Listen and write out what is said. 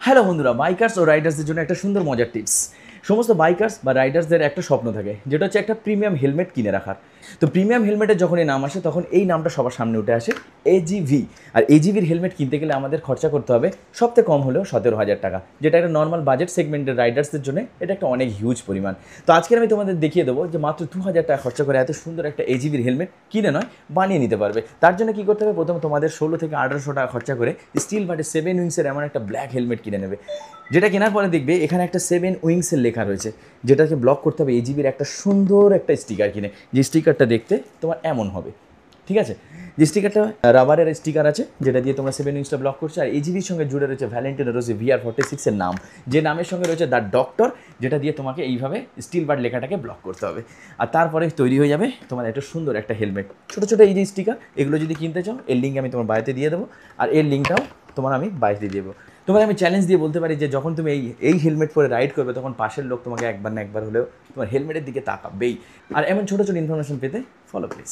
Hello বন্ধুরা, bikers ও রাইডার্সদের জন্য একটা সুন্দর মজার টিপস। সমস্ত বাইকার্স বা রাইডার্সদের একটা স্বপ্ন থাকে, যেটা হচ্ছে একটা প্রিমিয়াম হেলমেট কিনে রাখার। তো প্রিমিয়াম হেলমেটের যখন এই নাম আসে, তখন এই নামটা সবার সামনে উঠে আসে, এজিভি। আর এজিভির হেলমেট কিনতে গেলে আমাদের খরচা করতে হবে সবথেকে কম হলেও 17,000 টাকা, যেটা একটা নর্মাল বাজেট সেগমেন্টের রাইডার্সদের জন্য এটা একটা অনেক হিউজ পরিমাণ। তো আজকে আমি তোমাদের দেখিয়ে দেবো যে মাত্র 2,000 টাকা খরচা করে এত সুন্দর একটা এজিভির হেলমেট কিনে নয়, বানিয়ে নিতে পারবে। তার জন্য কী করতে হবে, প্রথমে তোমাদের 16 থেকে 1800 টাকা খরচা করে স্টিল বাটে 7 উইংসের এমন একটা ব্ল্যাক হেলমেট কিনে নেবে, যেটা কেনার পরে দেখবে এখানে একটা 7 উইংসের লেখা রয়েছে, যেটাকে ব্লক করতে হবে এজিবির একটা সুন্দর একটা স্টিকার কিনে। যে স্টিকারটা দেখতে তোমার এমন হবে, ঠিক আছে? যে স্টিকারটা রাবারের স্টিকার আছে, যেটা দিয়ে তোমরা 7 উইংসটা ব্লক করছো। আর এজিবির সঙ্গে জুড়ে রয়েছে ভ্যালেন্টিনো রোসি VR46 নাম, যে নামের সঙ্গে রয়েছে দ্য ডক্টর, যেটা দিয়ে তোমাকে এইভাবে স্টিল বার্ড লেখাটাকে ব্লক করতে হবে। আর তারপরে তৈরি হয়ে যাবে তোমার একটা সুন্দর একটা হেলমেট। ছোটো ছোটো এই যে স্টিকার, এগুলো যদি কিনতে চাও, এর লিঙ্ক আমি তোমার বাড়িতে দিয়ে দেবো। আর এর লিঙ্কটাও তোমার আমি বাড়িতে দিয়ে দেবো। তোমাকে আমি চ্যালেঞ্জ দিয়ে বলতে পারি যে যখন তুমি এই হেলমেট পরে রাইড করবে, তখন পাশের লোক তোমাকে একবার না একবার হলেও তোমার হেলমেটের দিকে তাকাবেই। আর এমন ছোটো ছোটো ইনফরমেশন পেতে ফলো প্লিজ।